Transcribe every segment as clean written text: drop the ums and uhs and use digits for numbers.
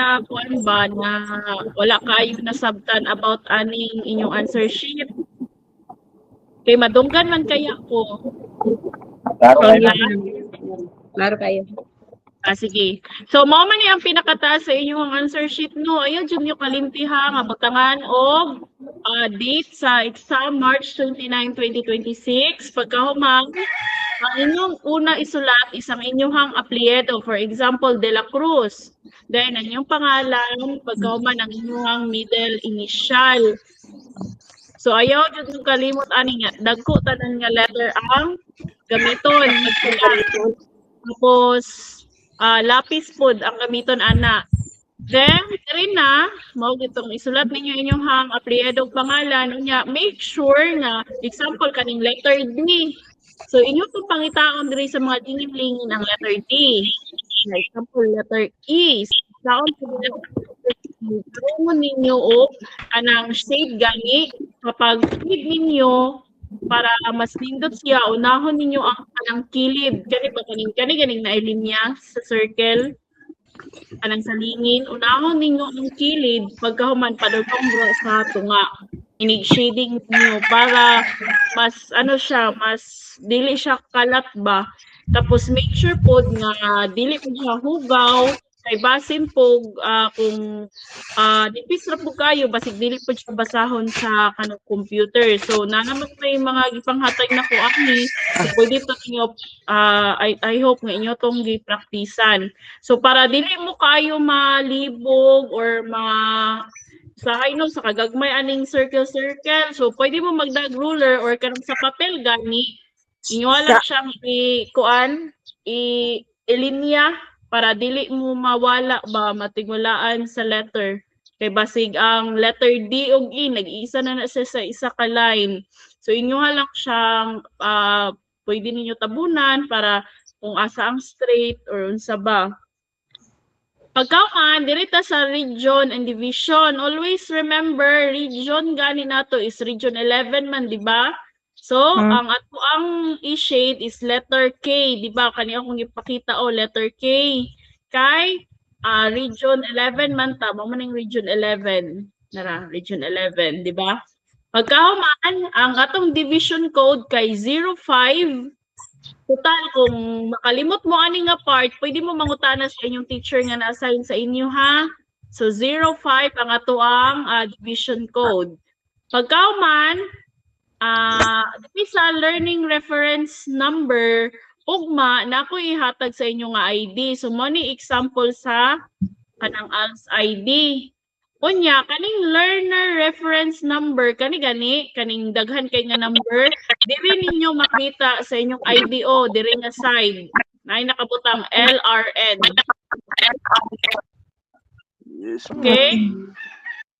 na kuan ba na wala kayo nasabtan about aning inyong answer sheet? Kay madunggan man kaya ko. Klaro kayo. Klaro kayo. Sige. So, mao man ni ang pinakataas sa inyong answer sheet no. Ayo jud niyo kalimtiha nga butangan og date sa exam March 29, 2026. Pagkahumang ang inyong una isulat isang inyong apelyido, for example, De La Cruz. Then ang inyong pangalan, pagkauman ang inyong middle initial. So ayaw jud mo kalimot ani nga dagko tanan nga letter ang gamiton magsulat. Tapos lapis pod ang gamiton ana. Then diri na mao gitong isulat ninyo inyong apelyido pangalan unya make sure nga example kaning letter D. So inyo pong pangitaon diri sa mga dingin-lingin ang letter D. For example, letter E. Saon po ninyo o anang shade gani kapag shade ninyo para mas nindot siya unahon ninyo ang anang kilid kani ba kaning na linya sa circle anang salingin unahon ninyo ang kilid pagkahuman padulong sa tunga inig shading niyo para mas siya mas dili siya kalat ba tapos make sure pod nga dili po siya hugaw kay basin po kung nipis ra po kayo basig dili po siya basahon sa kanang computer so na naman may mga gipanghatag na ko ani so, pwede to ninyo I hope nga inyo tong gipraktisan so para dili mo kayo malibog or sa kagagmay aning circle so pwede mo magdag ruler or kanang sa papel gani inyo lang siyang ilinya para dili mo mawala ba matigulaan sa letter kay basig ang letter D ug E nag-iisa na siya sa isa ka line so inyo lang siyang pwede ninyo tabunan para kung asa ang straight or unsa ba pagkauman dirita sa region and division always remember region gani nato is region 11 man di ba so ang ato ang i-shade is letter K di ba kani akong ipakita letter K kay region 11 man ta mo maning region 11 nara region 11 di ba pagkahuman ang atong division code kay 05 total kung makalimot mo ani nga part pwede mo mangutana sa inyong teacher nga na-assign sa inyo ha so 05 ang ato ang division code pagkahuman sa learning reference number ugma na ako ihatag sa inyo nga ID so mo ni example sa kanang ALS ID unya kaning learner reference number kaning daghan kay nga number diri ninyo makita sa inyong IDO diri nga side nay nakabutang LRN okay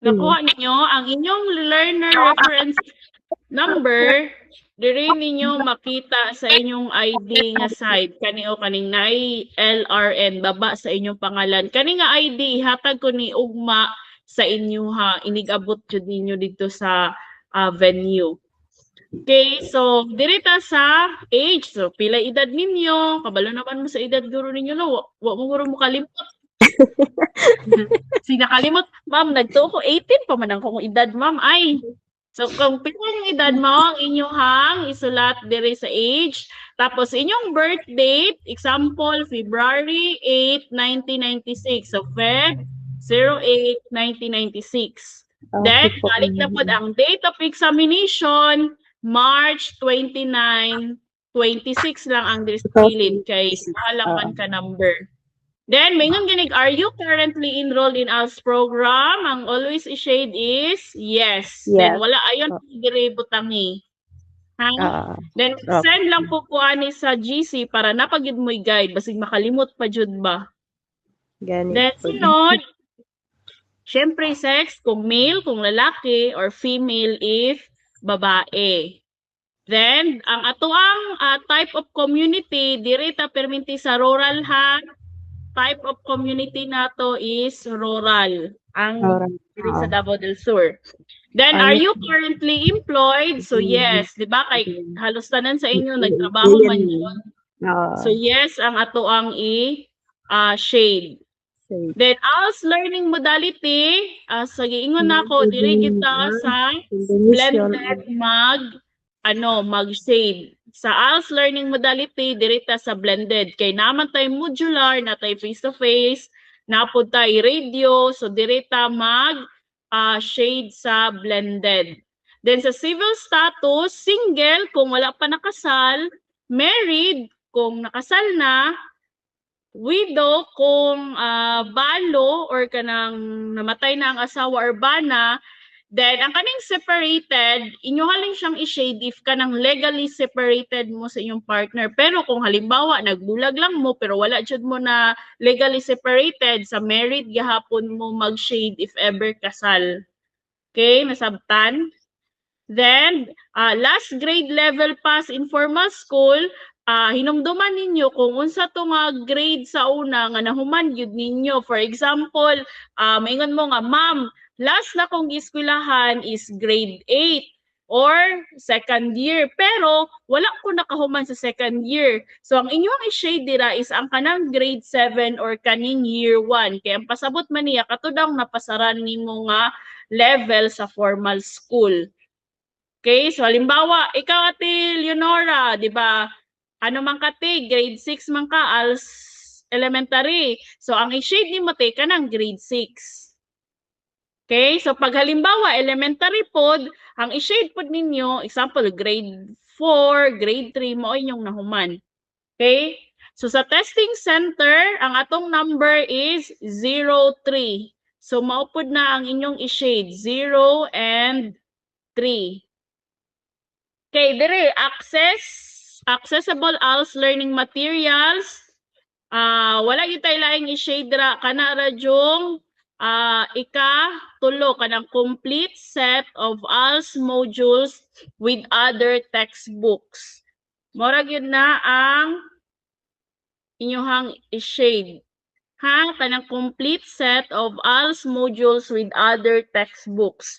nakuha ninyo ang inyong learner reference number diri ninyo makita sa inyong ID nga side kani o kaning nay LRN baba sa inyong pangalan kani nga ID ihatag ko ni ugma sa inyo ha inigabot jud ninyo dito sa venue okay so diri ta sa age so pila edad ninyo kabalo naman mo sa edad guro ninyo no wa mo guro mo kalimot sinakalimot ma'am nagtuo ko 18 pa man ang kong edad ma'am ay so, kung pila yung edad mo, ang inyong isulat diri sa age. Tapos, inyong birth date, example, February 8, 1996. So, Feb 08, 1996. Then, balik na po ang date of examination, March 29, 26 lang ang dispilin kay halaman ka number. Then, mayroon ginig, are you currently enrolled in ALS program? Ang always i-shade is yes. Then, wala, ayon, dire butangi. Then, send lang po ani sa GC para napagid mo'y guide. Basig makalimot pa jud ba? Then, sunod, syempre sex, kung male, kung lalaki, or female if babae. Then, ang atoang type of community, dire ta perminti sa rural ha. Type of community nato is rural. Ang sa Davao del Sur. Then, are you currently employed? So, yes. Di ba? Kay halos tanan sa inyo, nagtrabaho man yun. So, yes, ang ato ang i-shade. Then ALS learning modality, sa giingon nako dili kita sa blended mag-shade. Sa ALS learning modality diri ta sa blended kay naman tay modular na tay face to face, napud tay radio, so diri ta shade sa blended. Then sa civil status, single kung wala pa nakasal, married kung nakasal na, widow kung balo or kanang namatay na ang asawa or bana. Then ang kaning separated, inyo haling siyang i-shade if kanang legally separated mo sa inyong partner. Pero kung halimbawa nagbulag lang mo pero wala jud mo na legally separated, sa married gihapon mo mag-shade if ever kasal. Okay, nasabtan? Then, last grade level pass in formal school, hinumduman ninyo kung unsa to nga grade sa una nga nahuman gyud ninyo. For example, maingon mo nga, ma'am, last na kong eskwelahan is grade 8 or second year. Pero wala ko nakahuman sa second year. So ang inyong i-shade dira is ang kanang grade 7 or kaning year 1. Kaya ang pasabot man niya katudang napasaran nimo nga level sa formal school. Okay, so halimbawa, ikaw ate Leonora, di ba? Ano man ka te, grade 6 man ka, als elementary. So ang i-shade ni mo te ka ng grade 6. Okay, so pag halimbawa, elementary pod, ang i-shade pod ninyo, example, grade 4, grade 3, mo inyong nahuman. Okay, so sa testing center, ang atong number is 03. So maupod na ang inyong i-shade, 0 and 3. Okay, dire accessible ALS learning materials. Wala gyud tay laing i-shade ra kana ra jung ika-tulo kanang complete set of ALS modules with other textbooks. Mora gyud na ang inyong i-shade. Ha, kanang complete set of ALS modules with other textbooks.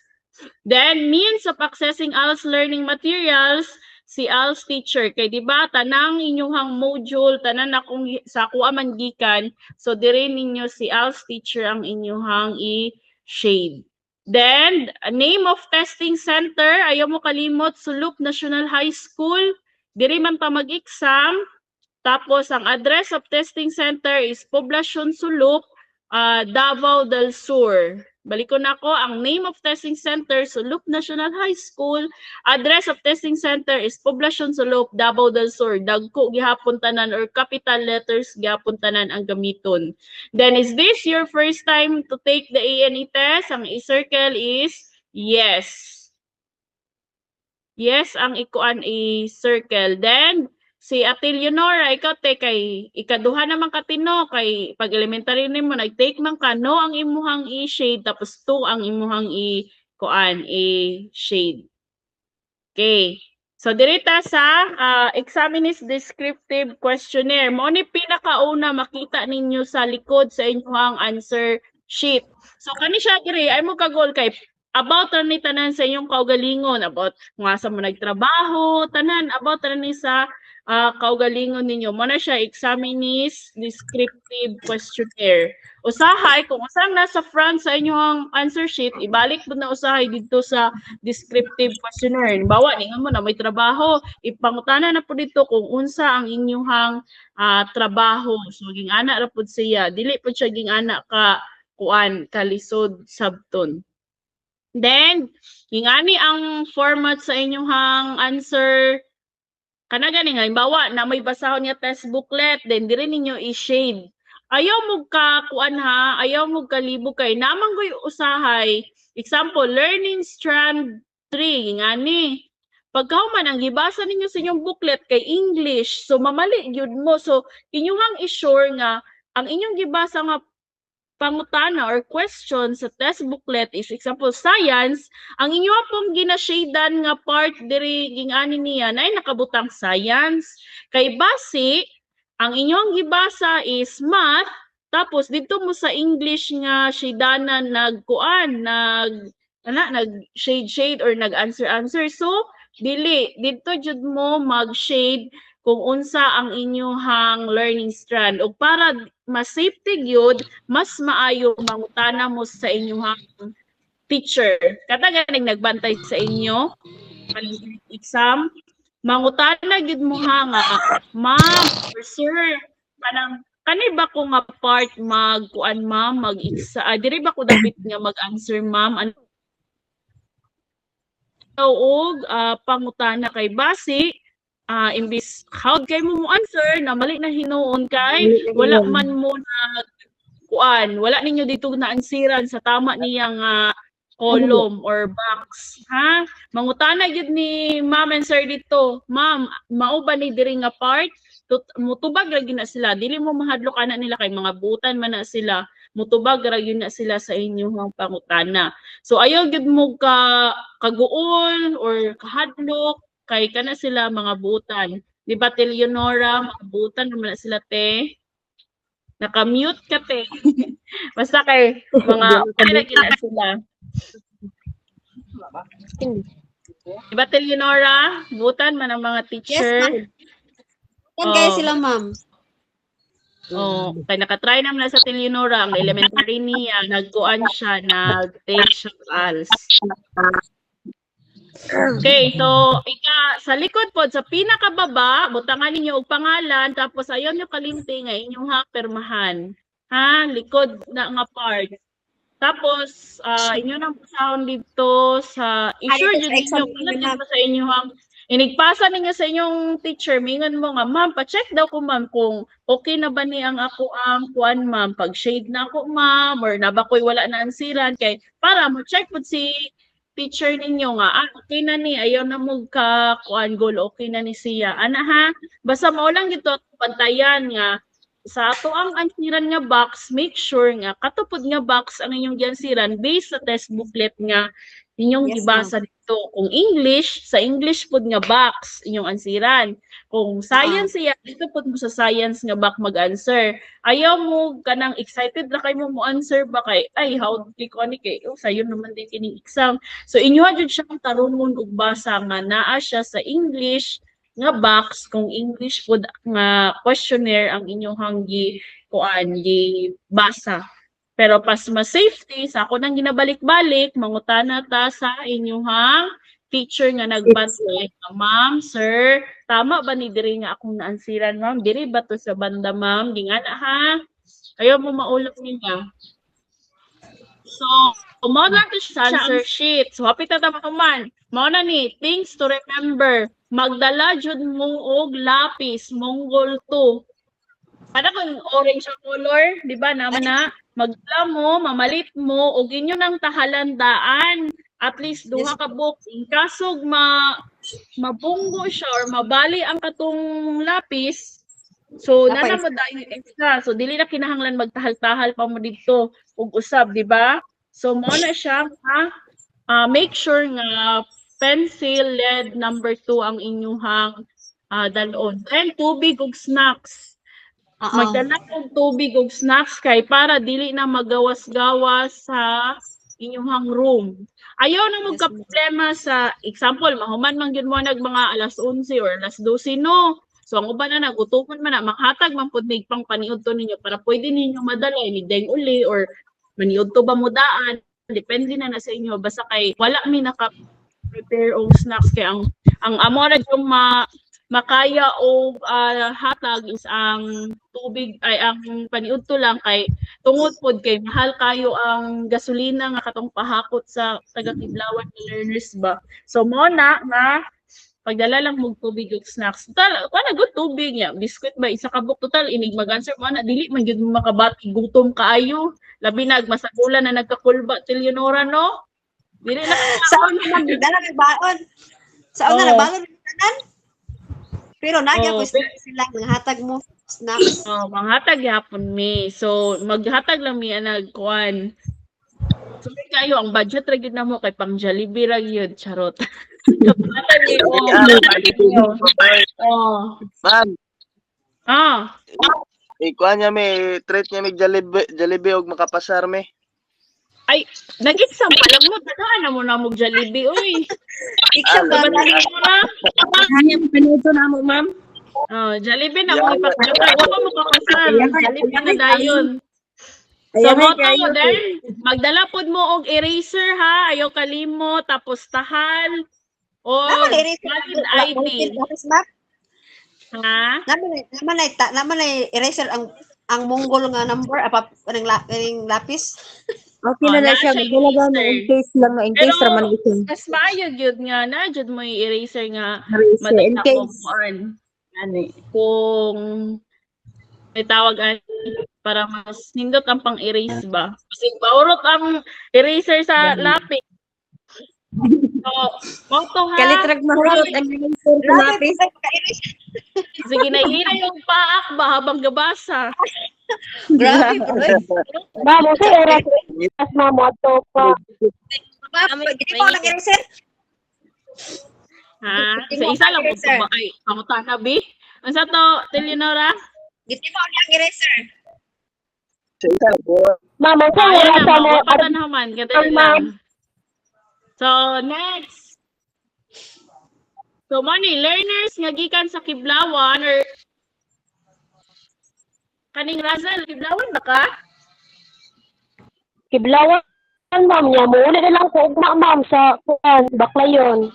Then, means of accessing ALS learning materials, si ALS teacher. Kay di ba tanang inyong module, tanan akong sa kuha man gikan, so dire ninyo si ALS teacher ang inyong i-shade. Then, name of testing center, ayaw mo kalimot, Sulup National High School. Dire man pa mag-exam. Tapos, ang address of testing center is Poblacion Sulup, Davao del Sur. Balikon ako, ang name of testing center, Sulup National High School. Address of testing center is Poblacion Sulup, Davao del Sur. Dagko gihapon tanan or capital letters gihapon tanan ang gamiton. Then, is this your first time to take the ANE test? Ang i-circle is yes. Yes, ang ikuan i-circle. Then, si Ate Leonora, ikaw te kay ikaduha naman katino kay pag elementary nimo nag-take man ka no ang imuhang i-shade tapos 2 ang imuhang i-shade. Okay. So dirita sa examinees descriptive questionnaire. Mo ni pinakauna makita ninyo sa likod sa inyong answer sheet. So kani siya diri ay mo kagol kay about ni tanan sa inyong kaugalingon, about nga sa mo nagtrabaho, tanan about ni sa kaugalingon ninyo. Mo na siya examinees descriptive questionnaire. Usahay kung usang nasa front sa inyong answer sheet, ibalik mo na usahay dito sa descriptive questionnaire. Bawa ningon mo na may trabaho, ipangutana na po dito kung unsa ang inyong trabaho. So ging ana ra pud siya, dili pud siya ging ana ka kuan kalisod sabton. Then ingani ang format sa inyong answer kana gani nga halimbawa na may basahon niya test booklet, then dire ninyo i-shade. Ayaw mo ka kuan ha, ayaw mo kalibog kay namang goy usahay. Example, learning strand 3 ngani. Pagkahuman ang gibasa ninyo sa inyong booklet kay English, so mamali gyud mo. So inyong i-sure nga ang inyong gibasa nga pangutana or question sa test booklet is example science, ang inyo pong ginashadean nga part diri gingani niya na ay nakabutang science. Kay base ang inyong gibasa is math, tapos dito mo sa English nga shadeanan nagkuan nag-shade or nag-answer. So dili dito jud mo mag-shade kung unsa ang inyong learning strand. O para mas safety gyud, mas maayo mangutana mo sa inyong teacher. Kataganing nagbantay sa inyo exam, mangutana gyud mo nga, ma'am or sir, kanang kani ba ko nga part magkuan ma'am, diri ba ko dapat nga mag-answer ma'am? Ano og pangutana kay basi imbis howd kay mo answer na mali na hinuon kay wala man mo na kuan, wala ninyo dito na ansiran sa tama niyang column or box, ha? Mangutana gyud ni ma'am and sir dito, ma'am, mao ba ni diri nga part? Mutubag ra gyud na sila, dili mo mahadlok ana nila kay mga butan man na sila, mutubag ra gyud na sila sa inyong pangutana. So ayaw gyud mo kaguol or kahadlok kay kana sila mga butan. Di ba Leonora, mga butan naman na sila te? Naka-mute ka te. Basta kay mga kaya na sila. Di ba Leonora, butan man ang mga teacher? Yan kaya sila, ma'am. Oh, kay nakatry naman na sa Leonora ang elementary niya, nagkuan siya, nag-take siya ALS. Okay, so sa likod po, sa pinakababa, butangan ninyo og pangalan, tapos ayaw nyo kalimti nga inyong permahan. Ha, likod na nga part. Tapos, inyo nang pasahon dito sa, i-sure dyan ninyo, kung sa inyong, inigpasa ninyo sa inyong teacher, mingon mo nga, ma'am, pa-check daw ko ma'am kung okay na ba ni ang ako ang kuan ma'am, pag shade na ako ma'am, or na ba ko'y wala na ansiran, kay para mo check po si teacher ninyo nga, okay na ni, ayaw na mo ka kuan goal, okay na ni siya. Ana ha, basta mo lang gito, pantayan nga, sa ato ang ansiran nga box, make sure nga katupod nga box ang inyong giansiran based sa test booklet nga inyong gibasa dito. Kung English, sa English pod nga box inyong ansiran. Kung science siya, dito pod mo sa science nga box mag-answer. Ayaw mo kanang excited na kay mo answer ba kay ay how click on kay sayo naman din kining exam. So inyo jud siyang tarungon og basa nga naa siya sa English nga box kung English pod nga questionnaire ang inyong hanggi kuan gi basa. Pero pas mas safety sa ako nang ginabalik-balik mangutana ta sa inyong teacher nga nagbantay. Ma'am, sir, tama ba ni diri nga akong naansiran ma'am? Diri ba to sa banda ma'am? Gingana ha. Ayaw mo maulap niya. So, mao na to sa answer sheet. So, hapit na tama man. Mao na ni things to remember. Magdala jud mo og lapis Mongol 2. Para kung orange ang color, di ba naman na magdala mo, mamalit mo og inyo nang tahalandaan at least duha ka book in kasog mabunggo siya or mabali ang katong lapis. So nana mo dayon extra. So dili na kinahanglan magtahal-tahal pa mo dito og usab, di ba? So mo na siya make sure nga pencil, lead, number 2 ang inyong dalon. And tubig ug snacks. Magdala og tubig ug snacks kay para dili na magawas-gawas sa inyong room. Ayaw na magka-problema sa example, mahuman man gyud mo nag mga alas 11 or alas 12 no. So ang uban na nagutukon man na makhatag man pud mig pang paniudto ninyo para pwede ninyo madala ni deng uli or maniudto ba mo daan. Depende na sa inyo basta kay wala mi prepare og snacks kay ang amo ra yung makaya og hatag is ang tubig ay ang paniudto lang kay tungod pod kay mahal kayo ang gasolina nga katong pahakot sa taga-Kidlawan nga learners ba. So mo na nga pagdala lang mog tubig ug snacks. Total, wala good tubig niya. Biscuit ba isa ka book total inig mag-answer mo na dili man gyud makabati gutom kaayo. Labi na masagulan na nagkakulba til Leonora no. Dili na Saan naman dala nagbaon? Saan na nagbaon tanan? Pero nagya ko sila nanghatag mo snacks. Manghatag yapon mi. So maghatag lang mi nagkuan. So kayo ang budget ra gyud namo kay pang Jollibee ra gyud charot. Ma'am. Ikuan niya may treat niya may Jollibee og makapasar me. Ay, nag-exam pa lang mo. Tadaan na mo na mo Jollibee, uy. Exam ba na? Kanya mo pinuto na mo, ma'am? Oh, Jollibee na mo ipakita. Wa mo kapasal. Jollibee na dayon. So, Ayan, moto kayo. mo din, magdala pod mo og eraser ha, ayaw kalimot, tapos tahal, o Naman erase valid ID. Lapis map. Ha? Naman ay eraser ang Mongol nga number apa ning lapis. Okay Oh, na na na siya. siya Galaga na eraser. in case lang na in case Pero, raman ito. mas maayo gyud nga na, jud mo yung eraser nga, Eraser. In madala mo case. kuan. Ani, kung may tawag para mas nindot ang pang-erase ba. Kasi baurot ang eraser sa lapis. So, moto ha. Kalitrag mahurot ang eraser sa lapis. Sige, nahihina yung paak ba habang gabasa. Grabe bro. Ma'am, sa oras as mamo to pa. Gini mo lang eraser. Ha? Sa isa lang mo ba? Ay, kamutan na, Bi? Ano sa to, Telenora? Gini mo lang eraser. Sa isa po. Ma'am, sa Ayan oras na, mo mapatan naman. Kadali lang. So, next. So, money, learners nga gikan sa Kiblawan or kaning Razal, Kiblawan ba ka? Kiblawan ma'am niya mo na lang ko ugma ma'am sa kuan Baklayon.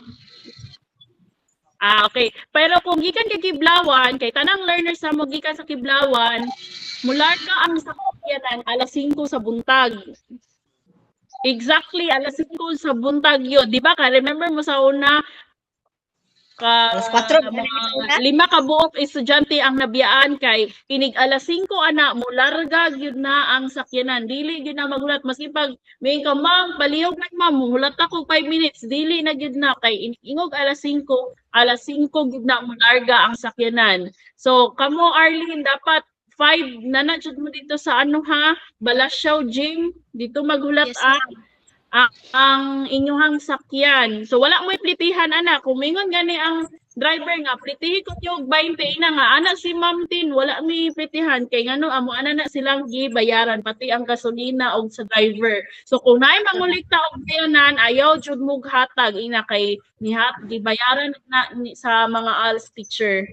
Ah, okay. Pero kung gikan ka Kiblawan, kay tanang learners sa mo gikan sa Kiblawan, mula ka ang sakyanan alas 5 sa buntag. Exactly, alas 5 sa buntag yun. Di ba ka? Remember mo sa una, Alas 4, mga 5 ka buok estudyante ang nabiyaan kay inig alas 5 ana mo larga gyud na ang sakyanan, dili gyud na magulat maski pag may ka ma'am palihog na ma'am mulat ako 5 minutes dili na gyud na kay ingog alas 5 gyud na mo larga ang sakyanan. So kamo Arlene dapat 5 na jud mo dito sa ano ha, Balasyaw Gym dito maghulat ang inyong sakyan. So wala mo iplitihan ana kung mingon gani ang driver nga plitihi ko yung 20 ina nga ana si Ma'am Tin wala mi plitihan kay ngano amo ana na silang gibayaran pati ang gasolina og sa driver. So kung naay mangulikta og bayanan ayaw jud mo hatag ina kay gibayaran na sa mga ALS teacher.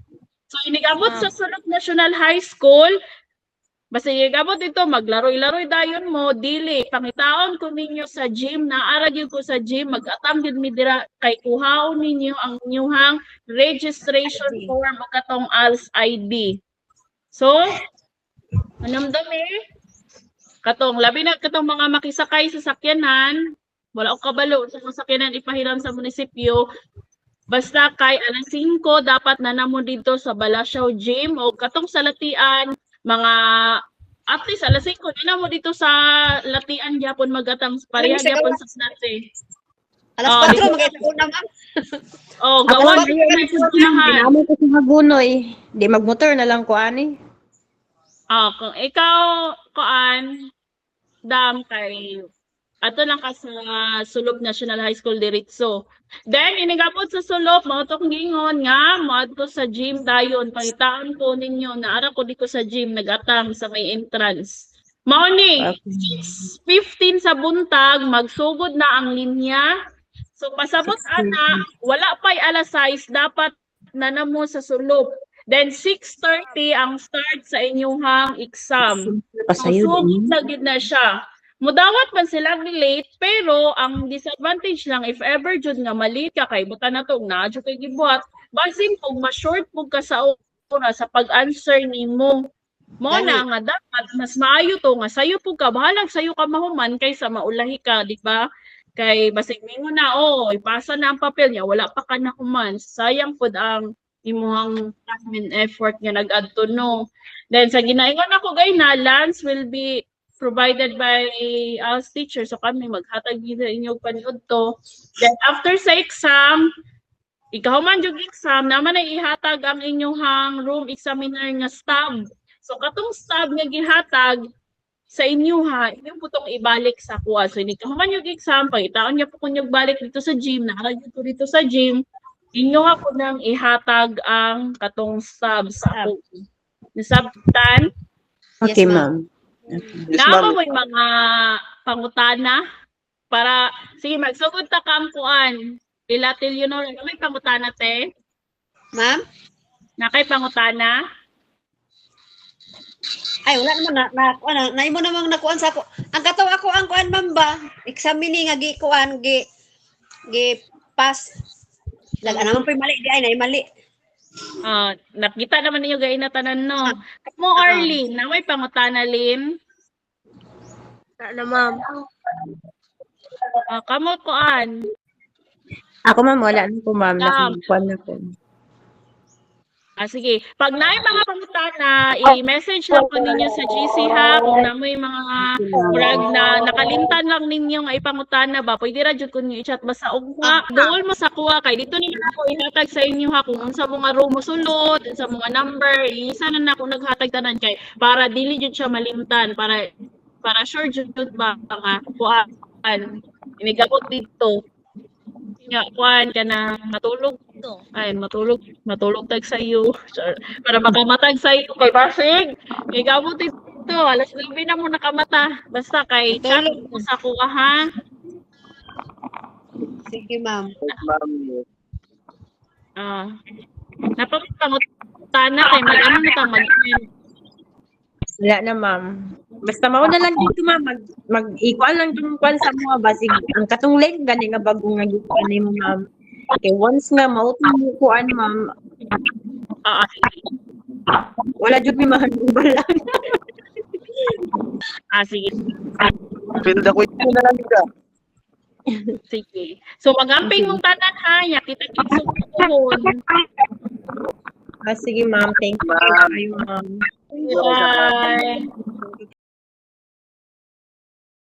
So inigabot sa Sulok National High School. Basta igabot dito, maglaroy-laroy dayon mo, dili. Pangitaon ko ninyo sa gym, naarag yun ko sa gym, mag-atang din mi dira kay kuhaon ninyo ang inyong registration form o katong ALS ID. So, anamdami, katong labi na katong mga makisakay sa sakyanan, wala ko kabalo sa sakyanan ipahiram sa munisipyo, basta kay alas 5 dapat na namo dito sa Balasyaw Gym o katong sa latian, mga at least alas 5 na mo dito sa latian gyapon magatang pareha gyapon sa dati. Alas 4 magayuna ma'am. Oh, gawan Ginamo ko sa Hagunoy. Di magmotor na lang ko ani. kung ikaw kuan dam kay ato lang ka sa Sulok National High School diretso. Then inigabot sa Sulok mga tong gingon nga moadto sa gym dayon pangitaan ko ninyo na ara ko dito sa gym nagatang sa may entrance. Mao ni 6:15 sa buntag magsugod na ang linya. So pasabot ana wala pay alas 6 dapat na namo sa Sulok. Then 6:30 ang start sa inyong exam. So sugod na gid na siya. Mudawat man sila late pero ang disadvantage lang if ever jud nga malate ka kay buta na to na jud kay gibuhat basin pag ma-short pug ka sa una sa pag-answer nimo mo na nga dapat mas maayo to nga sayo pug ka bahalag sayo ka mahuman kaysa maulahi ka di ba kay basig mingon na ipasa na ang papel niya wala pa ka na human sayang pud ang imuhang time and effort nga nag-adto no. Then sa ginaingon ako gay na lunch will be provided by us teachers. So kami maghatag dito inyong paniud to. Then after sa exam, ikaw man yung exam, naman ay ihatag ang inyong room examiner nga stab. So katong stab nga gihatag sa inyo inyong putong ibalik sa kuha. So ikaw man yung exam, pagitaon niya po kung yung balik dito sa gym, nakarag dito sa gym, inyo nga po nang ihatag ang katong stab sa ako. Nisabtan? Okay, ma'am. Yes, Nama ma'am. mo yung mga pangutana para, sige, magsugod ta ka ang kuan. Ilatil yun, may pangutana, te? Ma'am? Nakay pangutana? Ay, wala naman na imo namang nakuan sa ako. Ang kataw ako ang kuan ma'am ba? Examine nga gi kuan gi pass. Naman pa mali di ay na mali. Nakita naman ninyo gay na tanan no. Mo Arlene, na may pangutana Lin? Ano, ma'am? Kamo kuan. Ako, ma'am, wala na po, ma'am. Ma'am. Nakukuhan na po. Sige. Pag naay mga pangutana, i-message lang po ninyo sa GC ha. Kung na may mga murag na nakalimtan lang ninyo nga ipangutana ba, pwede ra jud kun i-chat basta og nga duol mo sa kuha kay dito ninyo ako ihatag sa inyo ha kung unsa mga room mo sulod, unsa mga number, isa na ako naghatag tanan kay para dili jud siya malimtan para sure jud ba nga kuan inigabot dito. Nga kuan ka na matulog to. Ay matulog tag sa iyo para makamatag sa iyo kay basig. Kay gamot ito alas 9 na mo nakamata. Basta kay chat mo sa kuha ha. Sige ma'am. Napapangutana kay mag-ano na ta Wala na, ma'am. Basta mauna lang dito, ma'am. Mag-equal lang yung kwan sa mga basig. Ang katong leg, gani nga bagong nga gikuan ni mo, ma'am. Okay, once nga mautong mo kuan, ma'am. Wala jud mi mahanubal lang. sige. Pinda ko ito na lang ka. Sige. So magamping mong tanan ha, ya kita kitsukuhon. Sige, ma'am. Thank you. Ma'am. Kayo, ma'am. Bye.